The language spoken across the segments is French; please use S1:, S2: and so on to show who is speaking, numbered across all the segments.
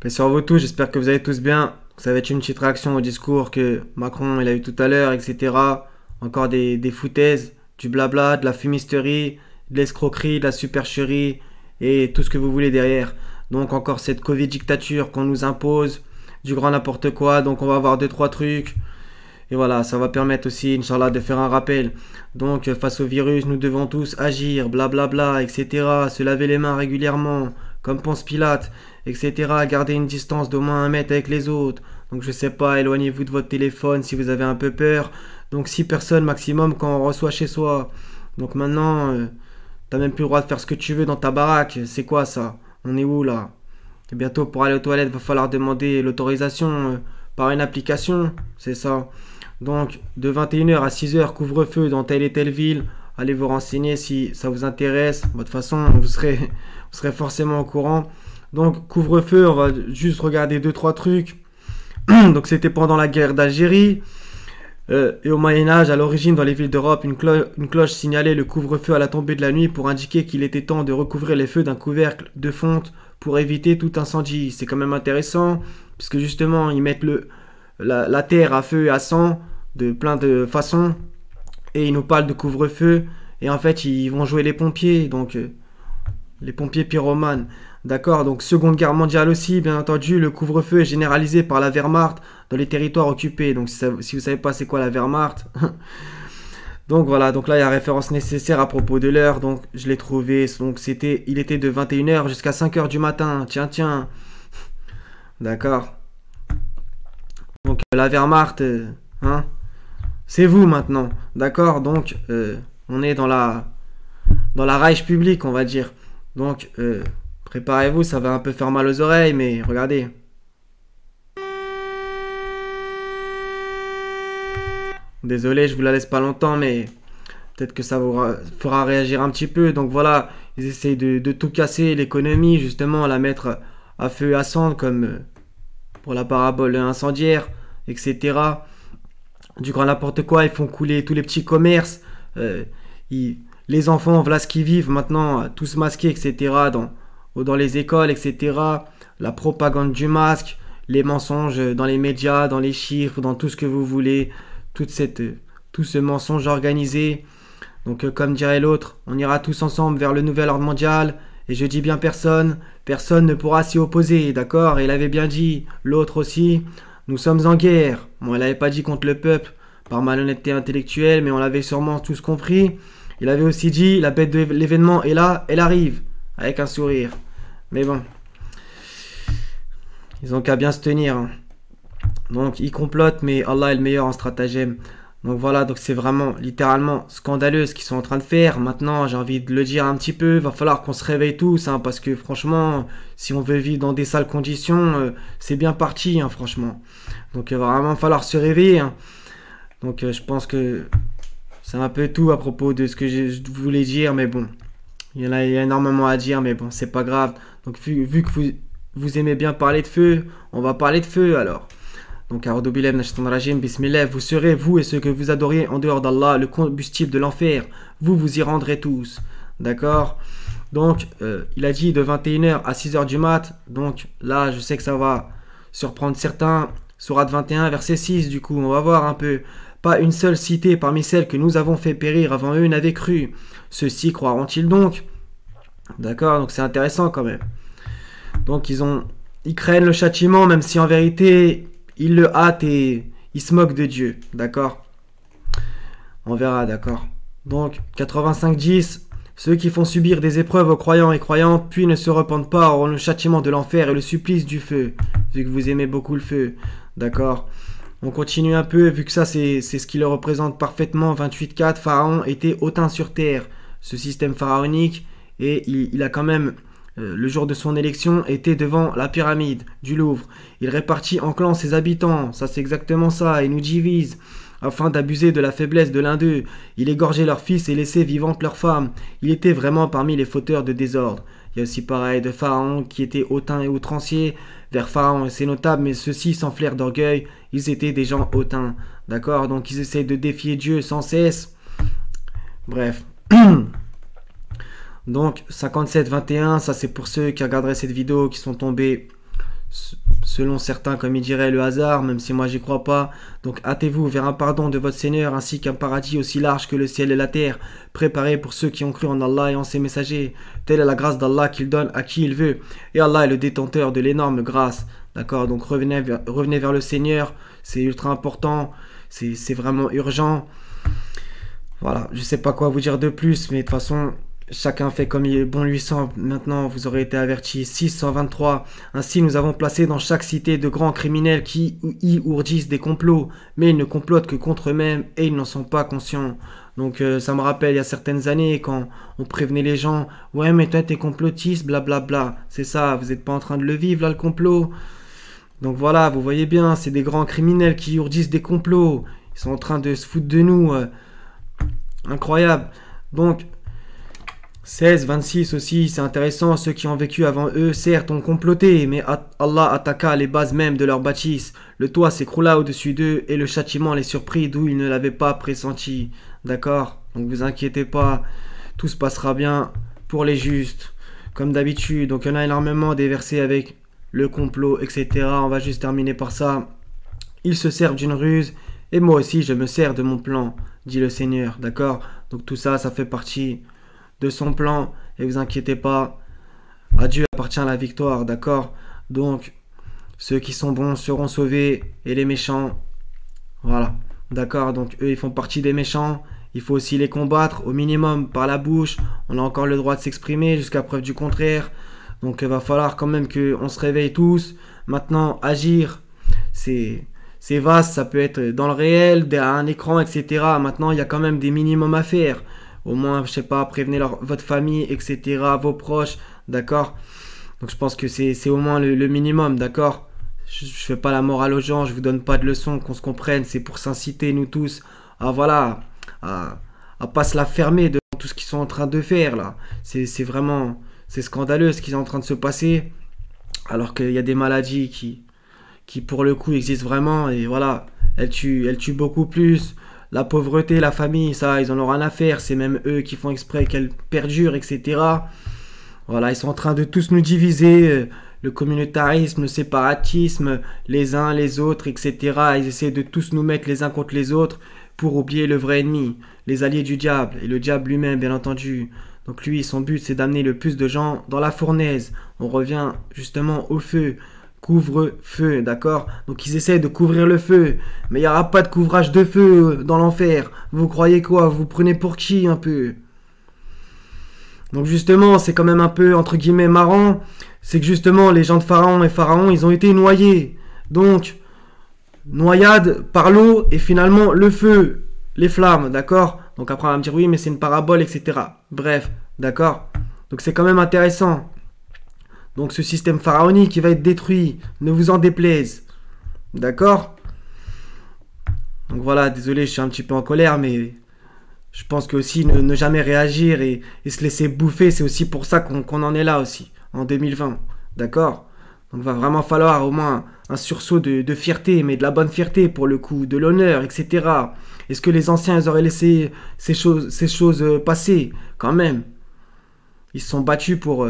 S1: Paix sur vous tous, j'espère que vous allez tous bien. Ça va être une petite réaction au discours que Macron il a eu tout à l'heure, etc. Encore des foutaises, du blabla, de la fumisterie, de l'escroquerie, de la supercherie et tout ce que vous voulez derrière. Donc encore cette Covid dictature qu'on nous impose, du grand n'importe quoi. Donc on va avoir deux trois trucs. Et voilà, ça va permettre aussi, Inch'Allah, de faire un rappel. Donc, face au virus, nous devons tous agir, blablabla, etc. Se laver les mains régulièrement, comme pense Pilate, etc. Garder une distance d'au moins 1 mètre avec les autres. Donc, je sais pas, éloignez-vous de votre téléphone si vous avez un peu peur. Donc, 6 personnes maximum quand on reçoit chez soi. Donc, maintenant, t'as même plus le droit de faire ce que tu veux dans ta baraque. C'est quoi ça? On est où là? Et bientôt, pour aller aux toilettes, va falloir demander l'autorisation par une application. C'est ça. Donc, de 21 h à 6 h, couvre-feu dans telle et telle ville. Allez vous renseigner si ça vous intéresse. De toute façon, vous serez forcément au courant. Donc, couvre-feu, on va juste regarder deux trois trucs. Donc, c'était pendant la guerre d'Algérie. Et au Moyen-Âge, à l'origine, dans les villes d'Europe, une cloche signalait le couvre-feu à la tombée de la nuit pour indiquer qu'il était temps de recouvrir les feux d'un couvercle de fonte pour éviter tout incendie. C'est quand même intéressant, puisque justement, ils mettent la terre à feu et à sang de plein de façons, et ils nous parlent de couvre-feu, et en fait, ils vont jouer les pompiers, donc les pompiers pyromanes. D'accord, donc Seconde Guerre mondiale aussi, bien entendu, le couvre-feu est généralisé par la Wehrmacht dans les territoires occupés. Donc si vous savez pas c'est quoi la Wehrmacht, donc voilà, donc là il y a référence nécessaire à propos de l'heure, donc je l'ai trouvé, donc il était de 21 h jusqu'à 5 h du matin, tiens, d'accord. Donc la Wehrmacht, hein, c'est vous maintenant, d'accord, donc on est dans la Reich publique, on va dire. Donc préparez-vous, ça va un peu faire mal aux oreilles, mais regardez. Désolé, je vous la laisse pas longtemps, mais peut-être que ça vous fera réagir un petit peu. Donc voilà, ils essayent de tout casser, l'économie, justement, la mettre à feu et à sang, comme pour la parabole incendiaire, etc. Du grand n'importe quoi, ils font couler tous les petits commerces. euh, les enfants, voilà ce qu'ils vivent maintenant, tous masqués, etc. Dans les écoles, etc. La propagande du masque, les mensonges dans les médias, dans les chiffres, dans tout ce que vous voulez, tout ce mensonge organisé. Donc, comme dirait l'autre, on ira tous ensemble vers le nouvel ordre mondial. Et je dis bien personne ne pourra s'y opposer, d'accord? Et il avait bien dit, l'autre aussi, nous sommes en guerre. Bon, il n'avait pas dit contre le peuple par malhonnêteté intellectuelle, mais on l'avait sûrement tous compris. Il avait aussi dit, la bête de l'événement est là, elle arrive, avec un sourire. Mais bon, ils ont qu'à bien se tenir, hein. Donc ils complotent, mais Allah est le meilleur en stratagème. Donc voilà, donc c'est vraiment littéralement scandaleux ce qu'ils sont en train de faire. Maintenant, j'ai envie de le dire un petit peu, va falloir qu'on se réveille tous, hein, parce que franchement, si on veut vivre dans des sales conditions, c'est bien parti, hein, franchement. Donc il va vraiment falloir se réveiller, hein. Donc je pense que c'est un peu tout à propos de ce que je voulais dire, mais bon, il y a énormément à dire, mais bon, c'est pas grave. Donc vu que vous aimez bien parler de feu, on va parler de feu alors. Donc, Bismillah, vous serez, vous et ceux que vous adoriez en dehors d'Allah, le combustible de l'enfer. Vous y rendrez tous. D'accord? Donc, il a dit de 21 h à 6 h du mat. Donc, là, je sais que ça va surprendre certains. Sourate 21, verset 6, du coup, on va voir un peu. Pas une seule cité parmi celles que nous avons fait périr avant eux n'avait cru. Ceux-ci croiront-ils donc? D'accord? Donc, c'est intéressant quand même. Donc, ils craignent le châtiment, même si en vérité ils le hâtent et ils se moquent de Dieu, d'accord? On verra, d'accord? Donc, 85-10, ceux qui font subir des épreuves aux croyants et croyantes, puis ne se repentent pas, auront le châtiment de l'enfer et le supplice du feu, vu que vous aimez beaucoup le feu, d'accord? On continue un peu, vu que ça c'est ce qui le représente parfaitement. 28-4, Pharaon était hautain sur terre, ce système pharaonique, et il a quand même le jour de son élection, était devant la pyramide du Louvre. Il répartit en clans ses habitants, ça c'est exactement ça, et nous divise, afin d'abuser de la faiblesse de l'un d'eux. Il égorgeait leurs fils et laissait vivantes leurs femmes. Il était vraiment parmi les fauteurs de désordre. Il y a aussi pareil de Pharaon qui était hautain et outrancier. Vers Pharaon, c'est notable, mais ceux-ci, sans flair d'orgueil, ils étaient des gens hautains. D'accord? Donc ils essayent de défier Dieu sans cesse. Bref. Donc 57-21, ça c'est pour ceux qui regarderaient cette vidéo qui sont tombés selon certains, comme il dirait, le hasard, même si moi j'y crois pas. Donc hâtez-vous vers un pardon de votre Seigneur, ainsi qu'un paradis aussi large que le ciel et la terre, préparé pour ceux qui ont cru en Allah et en ses messagers. Telle est la grâce d'Allah qu'il donne à qui il veut, et Allah est le détenteur de l'énorme grâce. D'accord, donc revenez vers le Seigneur, c'est ultra important, c'est vraiment urgent. Voilà, je sais pas quoi vous dire de plus, mais de toute façon, chacun fait comme il bon lui semble. Maintenant, vous aurez été avertis. 623. Ainsi, nous avons placé dans chaque cité de grands criminels qui y ourdissent des complots, mais ils ne complotent que contre eux-mêmes et ils n'en sont pas conscients. Donc, ça me rappelle il y a certaines années quand on prévenait les gens, ouais, mais toi t'es complotiste, blablabla. C'est ça, vous n'êtes pas en train de le vivre là, le complot. Donc voilà, vous voyez bien, c'est des grands criminels qui ourdissent des complots. Ils sont en train de se foutre de nous. Incroyable. Donc, 16, 26 aussi, c'est intéressant. Ceux qui ont vécu avant eux, certes, ont comploté, mais Allah attaqua les bases même de leur bâtisse. Le toit s'écroula au-dessus d'eux et le châtiment les surprit d'où ils ne l'avaient pas pressenti. D'accord? Donc, vous inquiétez pas, tout se passera bien pour les justes, comme d'habitude. Donc, il y en a énormément des versets avec le complot, etc. On va juste terminer par ça. Ils se servent d'une ruse, et moi aussi, je me sers de mon plan, dit le Seigneur. D'accord? Donc, tout ça, ça fait partie de son plan, et vous inquiétez pas, à Dieu appartient la victoire, d'accord? Donc, ceux qui sont bons seront sauvés, et les méchants, voilà, d'accord? Donc, eux, ils font partie des méchants, il faut aussi les combattre, au minimum, par la bouche, on a encore le droit de s'exprimer, jusqu'à preuve du contraire, donc il va falloir quand même qu'on se réveille tous. Maintenant, agir, c'est vaste, ça peut être dans le réel, derrière un écran, etc. Maintenant, il y a quand même des minimums à faire. Au moins, je sais pas, prévenez votre famille, etc., vos proches, d'accord? Donc je pense que c'est au moins le minimum, d'accord? Je fais pas la morale aux gens, je vous donne pas de leçons, qu'on se comprenne, c'est pour s'inciter, nous tous, à voilà, à pas se la fermer devant tout ce qu'ils sont en train de faire, là. C'est vraiment, c'est scandaleux ce qui est en train de se passer, alors qu'il y a des maladies qui pour le coup existent vraiment, et voilà, elles tuent beaucoup plus. La pauvreté, la famille, ça, ils en ont rien à faire. C'est même eux qui font exprès qu'elle perdure, etc. Voilà, ils sont en train de tous nous diviser. Le communautarisme, le séparatisme, les uns, les autres, etc. Ils essaient de tous nous mettre les uns contre les autres pour oublier le vrai ennemi, les alliés du diable, et le diable lui-même, bien entendu. Donc lui, son but, c'est d'amener le plus de gens dans la fournaise. On revient justement au feu. Couvre-feu, d'accord? Donc ils essaient de couvrir le feu, mais il n'y aura pas de couvrage de feu dans l'enfer. Vous croyez quoi? Vous prenez pour qui un peu? Donc justement, c'est quand même un peu, entre guillemets, marrant. C'est que justement, les gens de Pharaon, ils ont été noyés. Donc, noyade par l'eau et finalement le feu, les flammes, d'accord? Donc après on va me dire oui, mais c'est une parabole, etc. Bref, d'accord? Donc c'est quand même intéressant. Donc ce système pharaonique qui va être détruit, ne vous en déplaise. D'accord? Donc voilà, désolé, je suis un petit peu en colère, mais je pense que aussi ne jamais réagir et se laisser bouffer, c'est aussi pour ça qu'on en est là aussi, en 2020. D'accord? Donc il va vraiment falloir au moins un sursaut de fierté, mais de la bonne fierté pour le coup, de l'honneur, etc. Est-ce que les anciens ils auraient laissé ces choses passer? Quand même. Ils se sont battus pour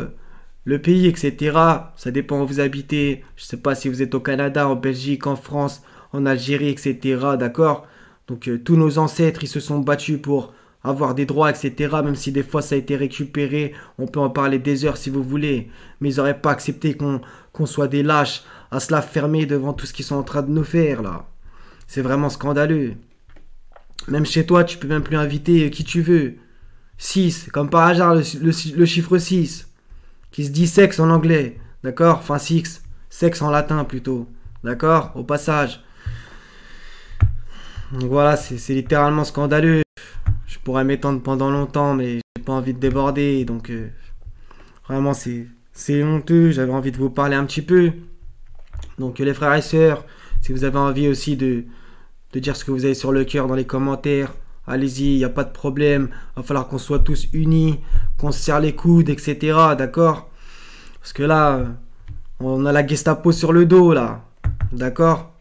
S1: le pays, etc. Ça dépend où vous habitez. Je sais pas si vous êtes au Canada, en Belgique, en France, en Algérie, etc. D'accord? Donc tous nos ancêtres, ils se sont battus pour avoir des droits, etc. Même si des fois ça a été récupéré, on peut en parler des heures si vous voulez. Mais ils n'auraient pas accepté qu'on soit des lâches à se la fermer devant tout ce qu'ils sont en train de nous faire là. C'est vraiment scandaleux. Même chez toi, tu peux même plus inviter qui tu veux. 6, comme par hasard, le chiffre 6, qui se dit sexe en anglais. D'accord? Enfin 6, sexe en latin plutôt. D'accord? Au passage. Donc voilà, c'est littéralement scandaleux. Je pourrais m'étendre pendant longtemps, mais j'ai pas envie de déborder. Donc vraiment, c'est honteux. J'avais envie de vous parler un petit peu. Donc les frères et sœurs, si vous avez envie aussi de dire ce que vous avez sur le cœur dans les commentaires, allez-y, il n'y a pas de problème. Il va falloir qu'on soit tous unis, qu'on se serre les coudes, etc. D'accord? Parce que là, on a la Gestapo sur le dos, là. D'accord?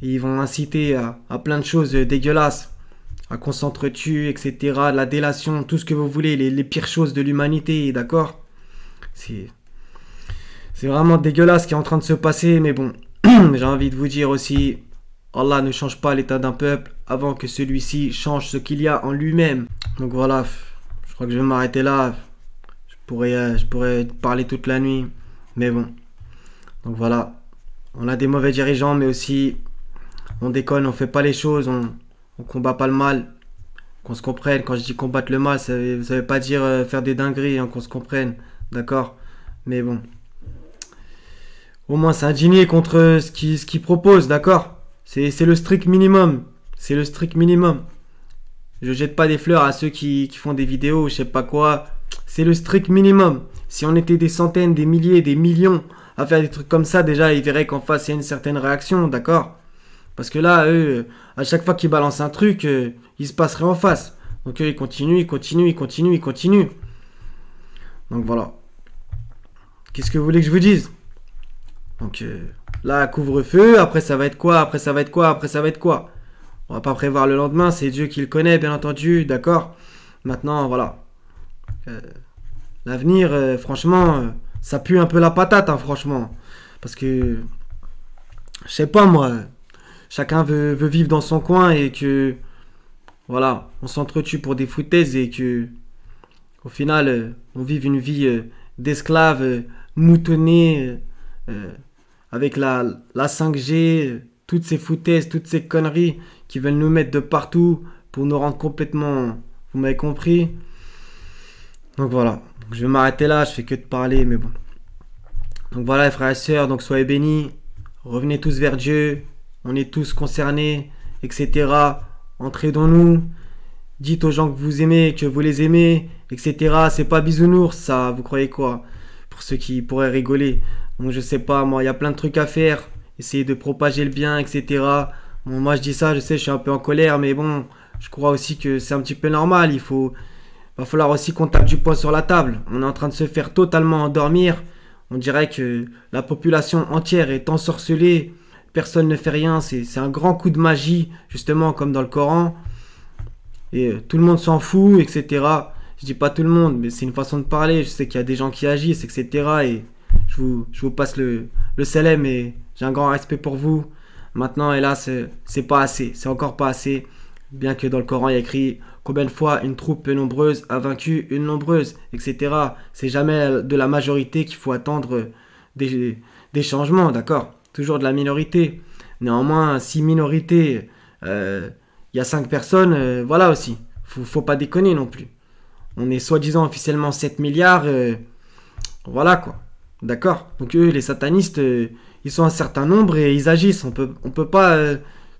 S1: Et ils vont inciter à plein de choses dégueulasses. À qu'on s'entretue, etc. De la délation, tout ce que vous voulez. Les pires choses de l'humanité, d'accord? C'est C'est vraiment dégueulasse ce qui est en train de se passer, mais bon, j'ai envie de vous dire aussi, Allah ne change pas l'état d'un peuple avant que celui-ci change ce qu'il y a en lui-même. Donc voilà, je crois que je vais m'arrêter là. Je pourrais parler toute la nuit, mais bon. Donc voilà, on a des mauvais dirigeants, mais aussi on déconne, on fait pas les choses, on combat pas le mal. Qu'on se comprenne, quand je dis combattre le mal, ça veut pas dire faire des dingueries, hein, qu'on se comprenne, d'accord? Mais bon, au moins s'indigner contre ce qu'il propose, d'accord? C'est le strict minimum, c'est le strict minimum. Je jette pas des fleurs à ceux qui font des vidéos, je sais pas quoi. C'est le strict minimum. Si on était des centaines, des milliers, des millions à faire des trucs comme ça, déjà ils verraient qu'en face il y a une certaine réaction, d'accord? Parce que là, eux, à chaque fois qu'ils balancent un truc, il se passerait en face. Donc eux, ils continuent, ils continuent, ils continuent, ils continuent. Donc voilà. Qu'est-ce que vous voulez que je vous dise? Donc là, couvre-feu, après ça va être quoi? Après ça va être quoi? Après ça va être quoi? On va pas prévoir le lendemain, c'est Dieu qui le connaît, bien entendu, d'accord? Maintenant, voilà. Euh, L'avenir, franchement, ça pue un peu la patate, hein, franchement. Parce que, je sais pas moi, chacun veut vivre dans son coin et que, voilà, on s'entretue pour des foutaises et que, au final, on vive une vie d'esclave, moutonné, euh, avec la 5G, toutes ces foutaises, toutes ces conneries qui veulent nous mettre de partout pour nous rendre complètement, vous m'avez compris? Donc voilà, donc, je vais m'arrêter là, je fais que de parler, mais bon. Donc voilà les frères et sœurs, donc soyez bénis, revenez tous vers Dieu, on est tous concernés, etc. Entraidons-nous, dites aux gens que vous aimez, que vous les aimez, etc. C'est pas bisounours ça, vous croyez quoi? Pour ceux qui pourraient rigoler. Donc je sais pas, moi il y a plein de trucs à faire, essayer de propager le bien, etc. Bon, moi je dis ça, je sais, je suis un peu en colère, mais bon, je crois aussi que c'est un petit peu normal, va falloir aussi qu'on tape du poing sur la table. On est en train de se faire totalement endormir. On dirait que la population entière est ensorcelée. Personne ne fait rien. C'est un grand coup de magie, justement, comme dans le Coran. Et tout le monde s'en fout, etc. Je dis pas tout le monde, mais c'est une façon de parler. Je sais qu'il y a des gens qui agissent, etc. Et je vous passe le salam et j'ai un grand respect pour vous. Maintenant, hélas, c'est pas assez. C'est encore pas assez. Bien que dans le Coran, il y a écrit combien de fois une troupe peu nombreuse a vaincu une nombreuse, etc. C'est jamais de la majorité qu'il faut attendre des changements, d'accord? Toujours de la minorité. Néanmoins, si minorité, il y a 5 personnes, voilà aussi. Faut pas déconner non plus. On est soi-disant officiellement 7 milliards, voilà quoi. D'accord? Donc eux, les satanistes, ils sont un certain nombre et ils agissent. On peut pas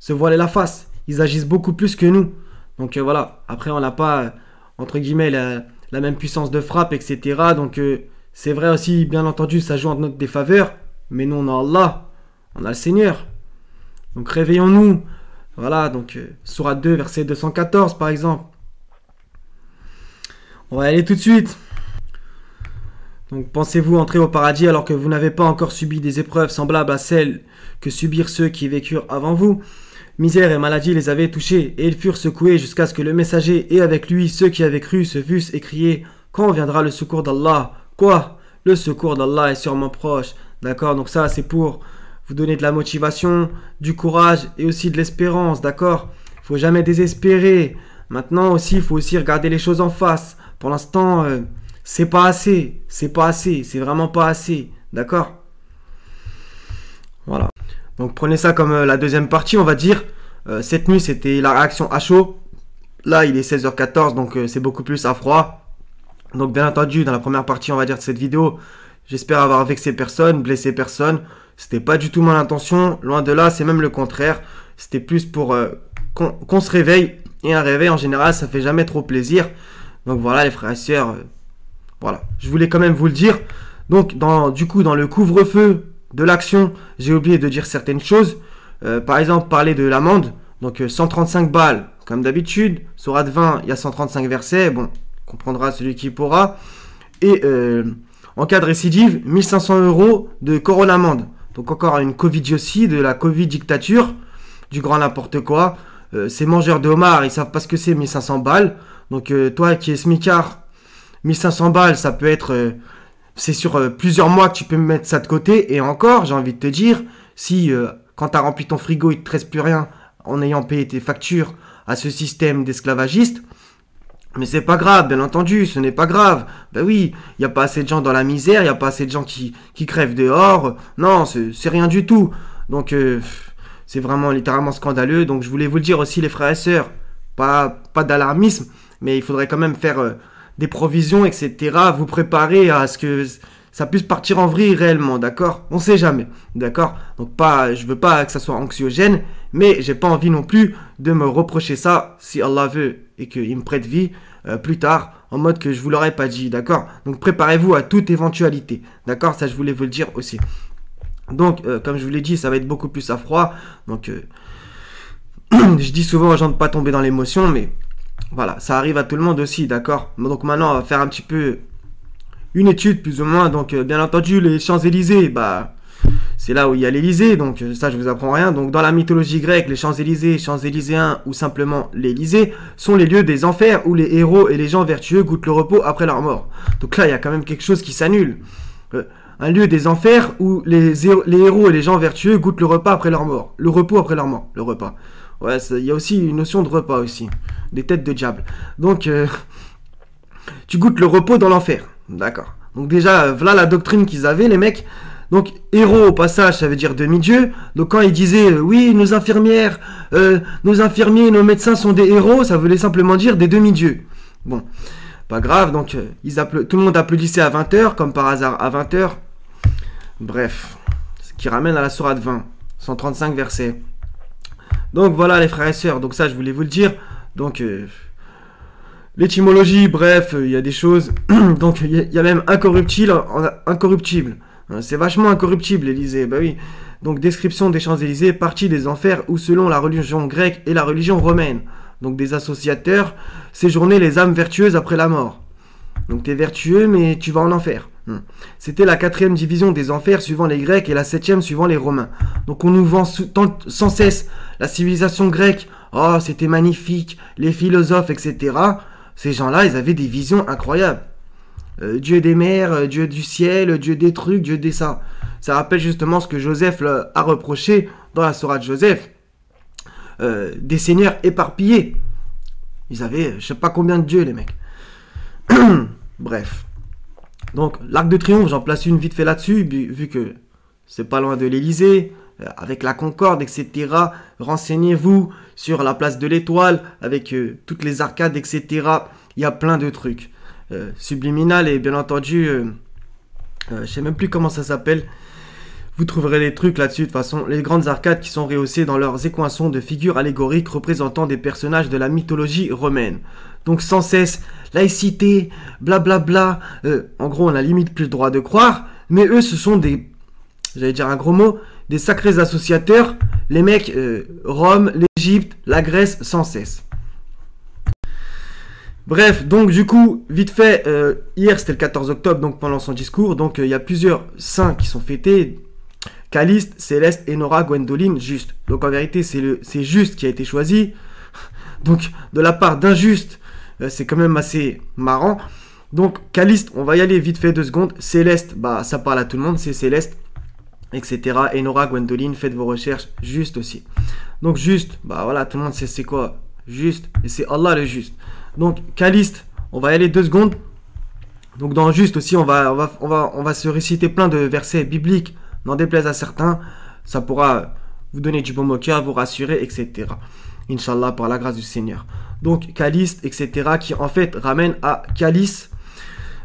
S1: se voiler la face. Ils agissent beaucoup plus que nous. Donc voilà. Après, on n'a pas, entre guillemets, la même puissance de frappe, etc. Donc c'est vrai aussi, bien entendu, ça joue en notre défaveur. Mais nous, on a Allah. On a le Seigneur. Donc réveillons-nous. Voilà, donc Sourate 2, verset 214, par exemple. On va y aller tout de suite. Donc pensez-vous entrer au paradis alors que vous n'avez pas encore subi des épreuves semblables à celles que subirent ceux qui vécurent avant vous? Misère et maladie les avaient touchés, et ils furent secoués jusqu'à ce que le messager et avec lui ceux qui avaient cru se fussent écriés: quand viendra le secours d'Allah? Quoi? Le secours d'Allah est sûrement proche. D'accord? Donc ça c'est pour vous donner de la motivation, du courage et aussi de l'espérance. D'accord? Il faut jamais désespérer. Maintenant aussi, il faut aussi regarder les choses en face. Pour l'instant, c'est pas assez. C'est pas assez. C'est vraiment pas assez. D'accord? Voilà. Donc prenez ça comme la deuxième partie, on va dire. Cette nuit, c'était la réaction à chaud. Là, il est 16h14, donc c'est beaucoup plus à froid. Donc bien entendu, dans la première partie, on va dire, de cette vidéo, j'espère avoir vexé personne, blessé personne. C'était pas du tout mon intention. Loin de là, c'est même le contraire. C'était plus pour qu'on se réveille. Et un réveil, en général, ça fait jamais trop plaisir. Donc voilà, les frères et sœurs. Voilà. Je voulais quand même vous le dire. Donc, du coup, dans le couvre-feu de l'action, j'ai oublié de dire certaines choses. Par exemple, parler de l'amende. Donc 135 balles, comme d'habitude. Sourate 20, il y a 135 versets. Bon, comprendra celui qui pourra. Et en cas de récidive, 1500 € de Corona amende. Donc encore une Covidiotie, de la Covid-dictature, du grand n'importe quoi. Ces mangeurs de homards, ils savent pas ce que c'est 1500 balles. Donc toi qui es smicard, 1500 balles, ça peut être c'est sur plusieurs mois que tu peux mettre ça de côté. Et encore, j'ai envie de te dire, si quand tu as rempli ton frigo, il ne te reste plus rien en ayant payé tes factures à ce système d'esclavagiste, mais c'est pas grave, bien entendu, ce n'est pas grave. Ben oui, il n'y a pas assez de gens dans la misère, il n'y a pas assez de gens qui crèvent dehors. Non, c'est rien du tout. Donc, c'est vraiment littéralement scandaleux. Donc, je voulais vous le dire aussi, les frères et sœurs, pas d'alarmisme, mais il faudrait quand même faire des provisions, etc. Vous préparer à ce que ça puisse partir en vrille réellement, d'accord? On sait jamais, d'accord? Donc, je veux pas que ça soit anxiogène, mais j'ai pas envie non plus de me reprocher ça, si Allah veut, et qu'il me prête vie plus tard, en mode que je vous l'aurais pas dit, d'accord? Donc préparez-vous à toute éventualité, d'accord? Ça, je voulais vous le dire aussi. Donc, comme je vous l'ai dit, ça va être beaucoup plus à froid. Donc, je dis souvent aux gens de ne pas tomber dans l'émotion, mais voilà, ça arrive à tout le monde aussi, d'accord? Donc maintenant, on va faire un petit peu une étude, plus ou moins. Donc, bien entendu, les Champs-Élysées, bah... c'est là où il y a l'Élysée, donc ça je vous apprends rien. Donc dans la mythologie grecque, les Champs-Élysées, Champs-Élyséens ou simplement l'Élysée sont les lieux des enfers où les héros et les gens vertueux goûtent le repos après leur mort. Donc là il y a quand même quelque chose qui s'annule. Un lieu des enfers où les héros et les gens vertueux goûtent le repas après leur mort. Le repos après leur mort, le repas. Ouais, il y a aussi une notion de repas aussi. Des têtes de diable. Donc tu goûtes le repos dans l'enfer. D'accord. Donc déjà, voilà la doctrine qu'ils avaient les mecs. Donc, héros, au passage, ça veut dire demi-dieu. Donc, quand ils disaient, oui, nos infirmières, nos infirmiers, nos médecins sont des héros, ça voulait simplement dire des demi-dieux. Bon, pas grave. Donc, tout le monde applaudissait à 20h, comme par hasard, à 20h. Bref, ce qui ramène à la sourate 20, 135 versets. Donc, voilà, les frères et sœurs. Donc, ça, je voulais vous le dire. Donc, l'étymologie, bref, il y a des choses. Donc, il y a même incorruptible. C'est vachement incorruptible, l'Élysée, bah oui. Donc, description des Champs-Élysées, partie des enfers où, selon la religion grecque et la religion romaine, donc des associateurs, séjournaient les âmes vertueuses après la mort. Donc, t'es vertueux, mais tu vas en enfer. C'était la 4e division des enfers suivant les Grecs et la 7e suivant les Romains. Donc, on nous vend sans cesse la civilisation grecque. Oh, c'était magnifique, les philosophes, etc. Ces gens-là, ils avaient des visions incroyables. Dieu des mers, Dieu du ciel, Dieu des trucs, Dieu des ça. Ça rappelle justement ce que Joseph a reproché dans la sourate Joseph. Des seigneurs éparpillés. Ils avaient je sais pas combien de dieux les mecs. Bref. Donc l'Arc de Triomphe, j'en place une vite fait là-dessus, vu que c'est pas loin de l'Élysée, avec la Concorde, etc. Renseignez-vous sur la place de l'Étoile, avec toutes les arcades, etc. Il y a plein de trucs. Subliminal et bien entendu je sais même plus comment ça s'appelle, vous trouverez les trucs là-dessus. De toute façon, les grandes arcades qui sont rehaussées dans leurs équations de figures allégoriques représentant des personnages de la mythologie romaine. Donc sans cesse laïcité, blablabla, en gros on a limite plus le droit de croire, mais eux ce sont des, j'allais dire un gros mot, des sacrés associateurs, les mecs, Rome, l'Égypte, la Grèce, sans cesse. Bref, donc du coup, vite fait, hier c'était le 14 octobre, donc pendant son discours, donc il y a plusieurs saints qui sont fêtés, Caliste, Céleste, Enora, Gwendoline, Juste. Donc en vérité, c'est Juste qui a été choisi, donc de la part d'Injuste, c'est quand même assez marrant. Donc Caliste, on va y aller vite fait 2 secondes, Céleste, bah ça parle à tout le monde, c'est Céleste, etc. Enora, Gwendoline, faites vos recherches, Juste aussi. Donc Juste, bah voilà, tout le monde sait c'est quoi, Juste, et c'est Allah le Juste. Donc, Caliste, on va y aller 2 secondes. Donc, dans Juste aussi, on va se réciter plein de versets bibliques, n'en déplaise à certains. Ça pourra vous donner du baume au cœur, vous rassurer, etc. Inch'Allah, par la grâce du Seigneur. Donc, Caliste, etc., qui en fait ramène à calice.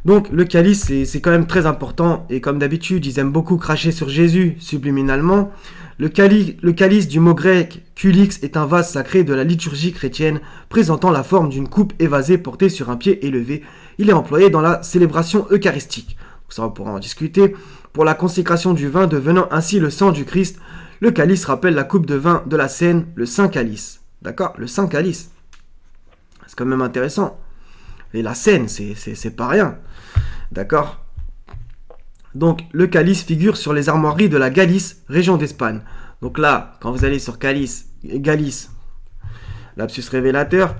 S1: Donc, le calice, c'est quand même très important. Et comme d'habitude, ils aiment beaucoup cracher sur Jésus subliminalement. Le calice du mot grec kulix est un vase sacré de la liturgie chrétienne présentant la forme d'une coupe évasée portée sur un pied élevé. Il est employé dans la célébration eucharistique. Donc ça, on pourra en discuter. Pour la consécration du vin devenant ainsi le sang du Christ, le calice rappelle la coupe de vin de la Seine, le Saint Calice. D'accord? Le Saint Calice. C'est quand même intéressant. Et la Seine, c'est pas rien. D'accord? Donc, le calice figure sur les armoiries de la Galice, région d'Espagne. Donc là, quand vous allez sur Galice, lapsus révélateur,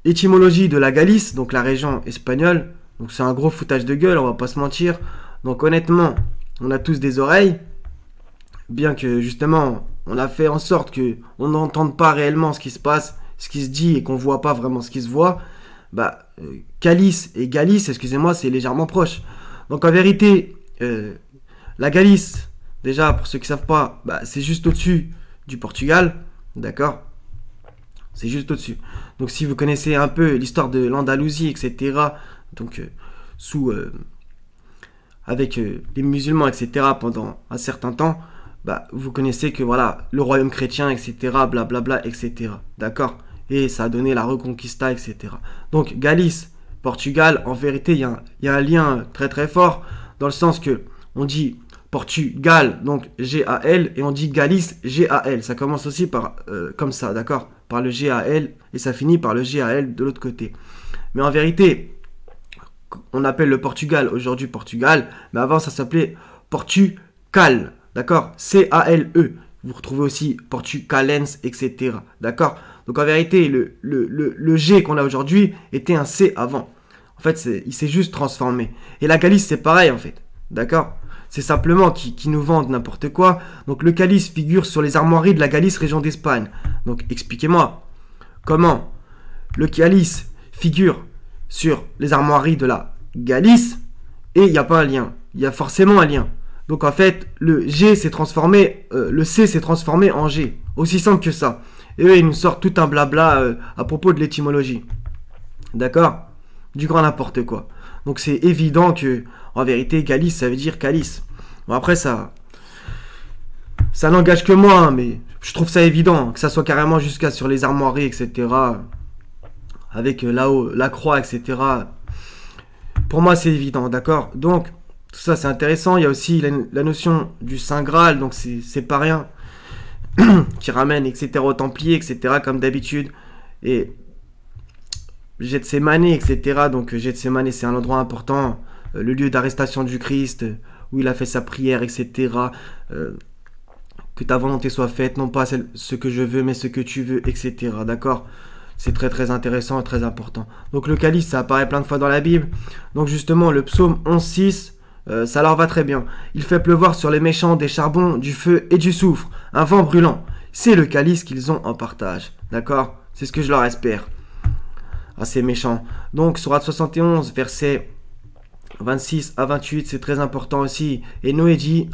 S1: étymologie de la Galice, donc la région espagnole, Donc c'est un gros foutage de gueule, on va pas se mentir. Donc honnêtement, on a tous des oreilles, bien que justement, on a fait en sorte que on n'entende pas réellement ce qui se passe, ce qui se dit et qu'on voit pas vraiment ce qui se voit. Bah, Calice et Galice, excusez-moi, c'est légèrement proche. Donc en vérité, la Galice, déjà pour ceux qui savent pas, bah, c'est juste au-dessus du Portugal, d'accord? C'est juste au-dessus. Donc si vous connaissez un peu l'histoire de l'Andalousie, etc., donc avec les musulmans, etc., pendant un certain temps, bah, vous connaissez que voilà, le royaume chrétien, etc., blablabla, etc., d'accord? Et ça a donné la Reconquista, etc. Donc Galice, Portugal, en vérité, il y a un lien très très fort, dans le sens que on dit Portugal, donc G-A-L, et on dit Galice, G-A-L. Ça commence aussi par comme ça, d'accord? Par le G-A-L, et ça finit par le G-A-L de l'autre côté. Mais en vérité, on appelle le Portugal aujourd'hui Portugal, mais avant ça s'appelait Portugal, d'accord? C-A-L-E. Vous retrouvez aussi Portucalens, etc. D'accord? Donc en vérité, le G qu'on a aujourd'hui était un C avant. En fait, il s'est juste transformé. Et la Galice, c'est pareil en fait. D'accord? C'est simplement qui nous vendent n'importe quoi. Donc le calice figure sur les armoiries de la Galice, région d'Espagne. Donc expliquez-moi, comment le calice figure sur les armoiries de la Galice et il n'y a pas un lien. Il y a forcément un lien. Donc en fait, le G s'est transformé, le C s'est transformé en G. Aussi simple que ça. Et eux, ils nous sortent tout un blabla à propos de l'étymologie. D'accord? Du grand n'importe quoi. Donc c'est évident que, en vérité, Galice, ça veut dire calice. Bon, après, ça n'engage que moi, hein, mais je trouve ça évident, que ça soit carrément jusqu'à sur les armoiries, etc. Avec là-haut, la croix, etc. Pour moi, c'est évident, d'accord? Donc, tout ça, c'est intéressant. Il y a aussi la notion du Saint Graal, donc c'est pas rien. Qui ramène, etc. aux Templiers, etc. comme d'habitude. Et Gethsémane, etc. Donc Gethsémane, c'est un endroit important, le lieu d'arrestation du Christ, où il a fait sa prière, etc. Que ta volonté soit faite, non pas ce que je veux, mais ce que tu veux, etc. D'accord? C'est très très intéressant et très important. Donc le calice, ça apparaît plein de fois dans la Bible. Donc justement, le psaume 11.6, ça leur va très bien. Il fait pleuvoir sur les méchants des charbons, du feu et du soufre, un vent brûlant. C'est le calice qu'ils ont en partage. D'accord? C'est ce que je leur espère. Ah, c'est méchant. Donc, Sourate 71, versets 26 à 28, c'est très important aussi. Et Noé dit,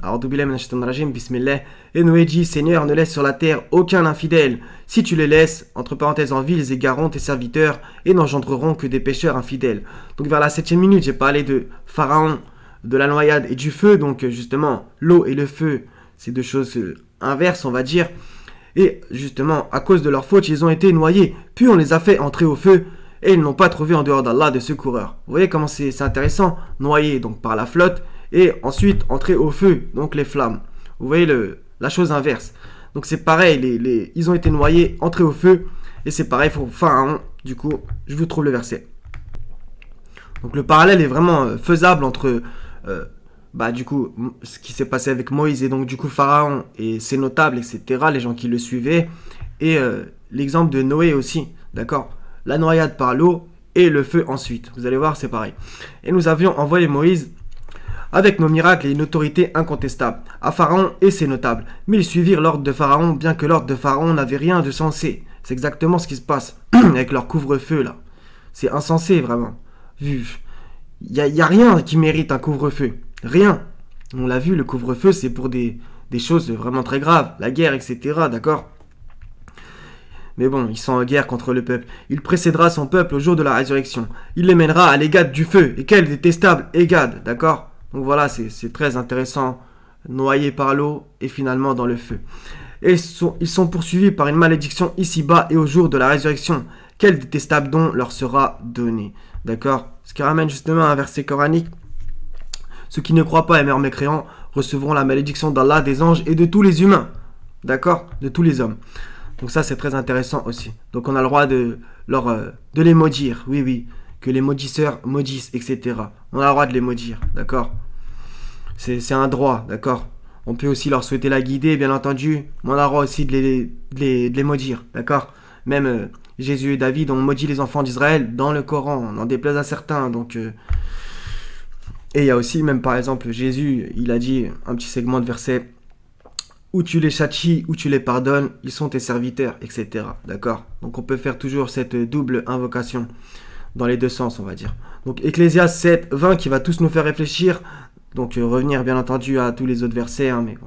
S1: et Noé dit, Seigneur, ne laisse sur la terre aucun infidèle. Si tu les laisses, entre parenthèses en vie, ils égareront tes serviteurs et n'engendreront que des pécheurs infidèles. Donc, vers la 7e minute, j'ai parlé de Pharaon, de la noyade et du feu. Donc, justement, l'eau et le feu, c'est deux choses inverses, on va dire. Et justement, à cause de leur faute, ils ont été noyés. Puis on les a fait entrer au feu. Et ils n'ont pas trouvé en dehors d'Allah de secoureurs. Vous voyez comment c'est intéressant? Noyés donc par la flotte et ensuite entrer au feu, donc les flammes. Vous voyez la chose inverse. Donc c'est pareil, ils ont été noyés, entrés au feu. Et c'est pareil pour Pharaon. Du coup, je vous trouve le verset. Donc le parallèle est vraiment faisable entre du coup ce qui s'est passé avec Moïse et donc du coup Pharaon et ses notables, etc. Les gens qui le suivaient. Et l'exemple de Noé aussi, d'accord? La noyade par l'eau et le feu ensuite. Vous allez voir, c'est pareil. Et nous avions envoyé Moïse avec nos miracles et une autorité incontestable à Pharaon et ses notables. Mais ils suivirent l'ordre de Pharaon, bien que l'ordre de Pharaon n'avait rien de sensé. C'est exactement ce qui se passe avec leur couvre-feu là. C'est insensé vraiment. Il y a rien qui mérite un couvre-feu. Rien. On l'a vu, le couvre-feu c'est pour des choses vraiment très graves. La guerre, etc. D'accord ? Mais bon, ils sont en guerre contre le peuple. Il précédera son peuple au jour de la résurrection. Il les mènera à l'égade du feu. Et quelle détestable égade, d'accord? Donc voilà, c'est très intéressant. Noyés par l'eau et finalement dans le feu. Et ils sont poursuivis par une malédiction ici-bas et au jour de la résurrection. Quel détestable don leur sera donné, d'accord? Ce qui ramène justement à un verset coranique. Ceux qui ne croient pas et meurent mécréants recevront la malédiction d'Allah, des anges et de tous les humains, d'accord? De tous les hommes. Donc ça, c'est très intéressant aussi. Donc on a le droit de les maudire. Oui, oui. Que les maudisseurs maudissent, etc. On a le droit de les maudire, d'accord? C'est un droit, d'accord? On peut aussi leur souhaiter la guider, bien entendu. Mais on a le droit aussi de les maudire, d'accord? Même Jésus et David ont maudit les enfants d'Israël dans le Coran, on en déplaise à certains. Donc, et il y a aussi, même par exemple, Jésus, il a dit un petit segment de verset, ou tu les châties, ou tu les pardonnes, ils sont tes serviteurs, etc. D'accord? Donc on peut faire toujours cette double invocation dans les deux sens, on va dire. Donc Ecclésiaste 7, 20 qui va tous nous faire réfléchir. Donc revenir bien entendu à tous les autres versets, hein, mais bon.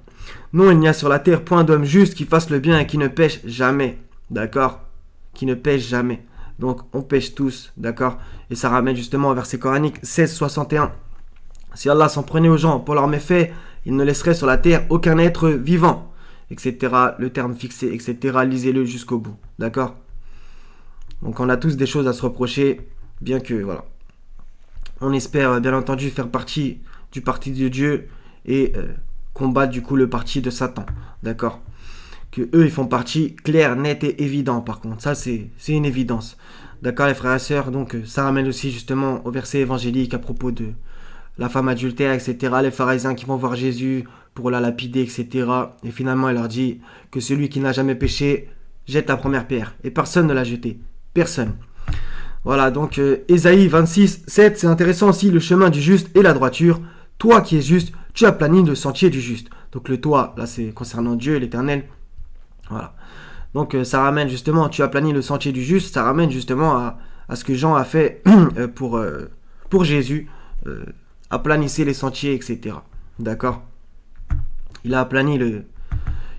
S1: Non, il n'y a sur la terre point d'homme juste qui fasse le bien et qui ne pêche jamais. D'accord? Qui ne pêche jamais. Donc on pêche tous, d'accord? Et ça ramène justement au verset coranique 16, 61. Si Allah s'en prenait aux gens pour leurs méfaits, il ne laisserait sur la terre aucun être vivant, etc. Le terme fixé, etc. Lisez-le jusqu'au bout, d'accord? Donc on a tous des choses à se reprocher, bien que, voilà. On espère bien entendu faire partie du parti de Dieu et combattre du coup le parti de Satan, d'accord? Que eux ils font partie clair, net et évident par contre, ça c'est une évidence, d'accord les frères et sœurs. Donc ça ramène aussi justement au verset évangélique à propos de la femme adultère, etc. Les pharisiens qui vont voir Jésus pour la lapider, etc. Et finalement il leur dit que celui qui n'a jamais péché jette la première pierre, et personne ne l'a jeté, personne. Voilà, donc Ésaïe 26, 7, c'est intéressant aussi, le chemin du juste et la droiture. Toi qui es juste, tu aplanis le sentier du juste. Donc le toi, là c'est concernant Dieu, l'Éternel. Voilà. Donc ça ramène justement, tu aplanis le sentier du juste, ça ramène justement à ce que Jean a fait pour Jésus. Aplanissez les sentiers, etc. D'accord? Il a aplani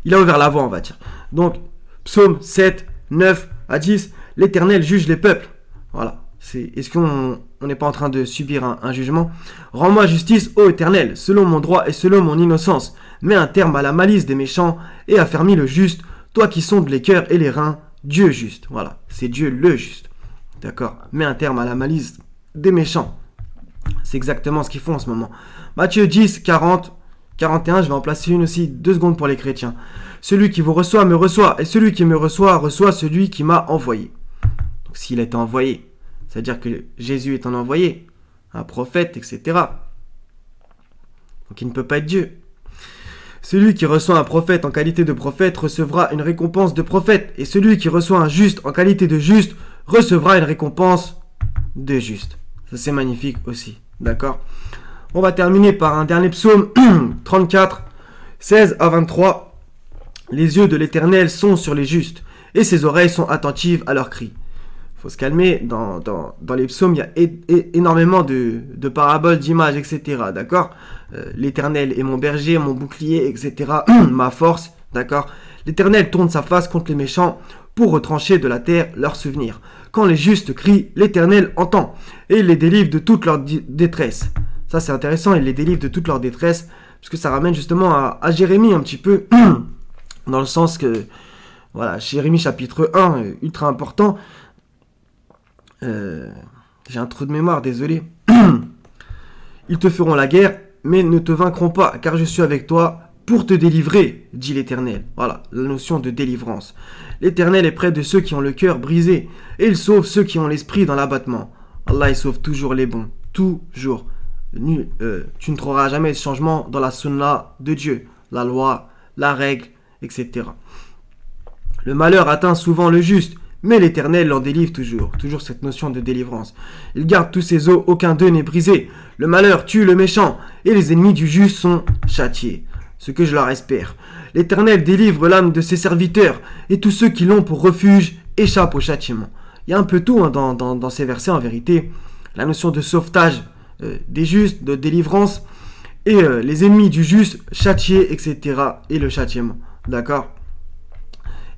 S1: il a ouvert la voie, on va dire. Donc, psaume 7, 9 à 10, l'Éternel juge les peuples. Voilà. Est-ce qu'on n'est pas en train de subir un jugement? Rends-moi justice, ô Éternel, selon mon droit et selon mon innocence. Mets un terme à la malice des méchants et affermis le juste, toi qui sondes les cœurs et les reins, Dieu juste. Voilà, c'est Dieu le juste. D'accord? Mets un terme à la malice des méchants. C'est exactement ce qu'ils font en ce moment. Matthieu 10, 40, 41, je vais en placer une aussi, 2 secondes pour les chrétiens. Celui qui vous reçoit me reçoit, et celui qui me reçoit reçoit celui qui m'a envoyé. Donc s'il est envoyé, c'est-à-dire que Jésus est un envoyé, un prophète, etc. Donc il ne peut pas être Dieu. Celui qui reçoit un prophète en qualité de prophète recevra une récompense de prophète, et celui qui reçoit un juste en qualité de juste recevra une récompense de juste. Ça c'est magnifique aussi, d'accord? On va terminer par un dernier psaume, 34, 16 à 23. Les yeux de l'Éternel sont sur les justes, et ses oreilles sont attentives à leurs cris. Il faut se calmer, dans les psaumes, il y a énormément de paraboles, d'images, etc. D'accord? L'Éternel est mon berger, mon bouclier, etc. Ma force, d'accord? L'Éternel tourne sa face contre les méchants pour retrancher de la terre leurs souvenirs. Quand les justes crient, l'Éternel entend, et il les délivre de toute leur détresse. Ça c'est intéressant, il les délivre de toute leur détresse, parce que ça ramène justement à Jérémie un petit peu, dans le sens que, voilà, Jérémie chapitre 1, ultra important. J'ai un trou de mémoire, désolé. Ils te feront la guerre, mais ne te vaincront pas, car je suis avec toi pour te délivrer, dit l'Éternel. Voilà, la notion de délivrance. L'Éternel est près de ceux qui ont le cœur brisé, et il sauve ceux qui ont l'esprit dans l'abattement. Allah, il sauve toujours les bons, toujours. Tu ne trouveras jamais de changement dans la sunna de Dieu, la loi, la règle, etc. Le malheur atteint souvent le juste, mais l'Éternel l'en délivre toujours. Toujours cette notion de délivrance. Il garde tous ses os, aucun d'eux n'est brisé. Le malheur tue le méchant, et les ennemis du juste sont châtiés. Ce que je leur espère. L'Éternel délivre l'âme de ses serviteurs, et tous ceux qui l'ont pour refuge échappent au châtiment. Il y a un peu tout hein, dans ces versets en vérité. La notion de sauvetage des justes, de délivrance, et les ennemis du juste châtiés, etc. Et le châtiment. D'accord?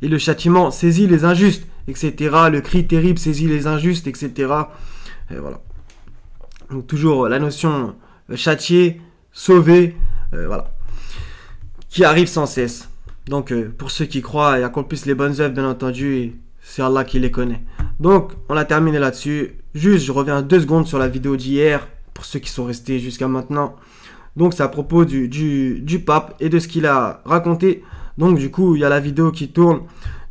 S1: Et le châtiment saisit les injustes, etc. Le cri terrible saisit les injustes, etc. Et voilà. Donc toujours la notion châtier, sauver, voilà. Qui arrive sans cesse. Donc pour ceux qui croient et accomplissent les bonnes œuvres, bien entendu, c'est Allah qui les connaît. Donc on a terminé là-dessus. Juste, je reviens 2 secondes sur la vidéo d'hier, pour ceux qui sont restés jusqu'à maintenant. Donc c'est à propos du pape et de ce qu'il a raconté. Donc du coup, il y a la vidéo qui tourne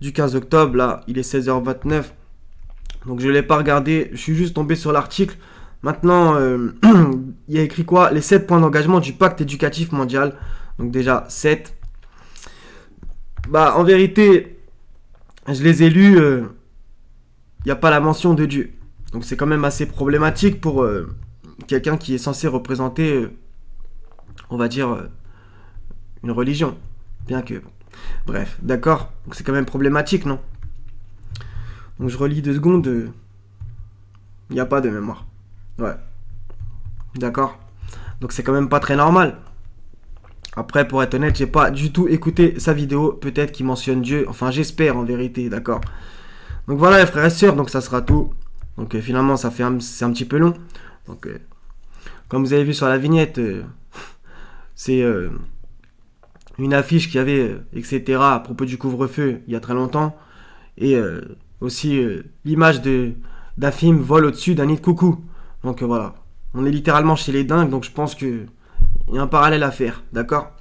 S1: du 15 octobre, là, il est 16h29. Donc je ne l'ai pas regardé, je suis juste tombé sur l'article. Maintenant, il y a écrit quoi? Les 7 points d'engagement du pacte éducatif mondial. Donc déjà, 7. Bah, en vérité, je les ai lus. il n'y a pas la mention de Dieu. Donc c'est quand même assez problématique pour quelqu'un qui est censé représenter, on va dire, une religion. Bien que... bon. Bref, d'accord. Donc c'est quand même problématique, non? Donc je relis 2 secondes. Il n'y a pas de mémoire. Ouais. D'accord. Donc c'est quand même pas très normal. Après, pour être honnête, j'ai pas du tout écouté sa vidéo. Peut-être qu'il mentionne Dieu. Enfin, j'espère en vérité, d'accord. Donc voilà les frères et sœurs, donc ça sera tout. Donc finalement, c'est un petit peu long. Donc comme vous avez vu sur la vignette, c'est une affiche qu'il y avait, etc. à propos du couvre-feu il y a très longtemps. Et aussi l'image d'un film Vol au-dessus d'un nid de coucou. Donc voilà, on est littéralement chez les dingues, donc je pense qu'il y a un parallèle à faire, d'accord?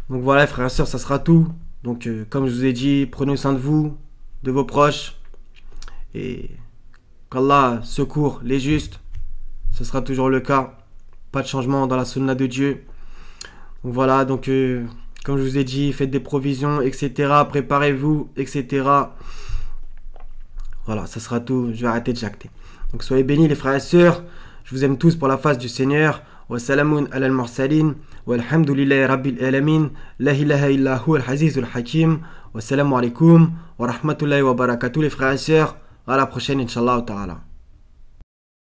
S1: Donc voilà, frères et sœurs, ça sera tout. Donc comme je vous ai dit, prenez soin de vous, de vos proches, et qu'Allah secourt les justes. Ce sera toujours le cas. Pas de changement dans la sunna de Dieu. Donc voilà, donc comme je vous ai dit, faites des provisions, etc. Préparez-vous, etc. Voilà, ça sera tout. Je vais arrêter de jacter. Donc soyez bénis les frères et sœurs. Je vous aime tous pour la face du Seigneur. Wa salamun ala al-mursalin. Walhamdulillahi rabbil alamin. La ilaha illa huwa al-azizul hakim. Wassalamu alaikum wa rahmatullahi wa barakatuh les frères et sœurs. À la prochaine, Inch'Allah ta'ala.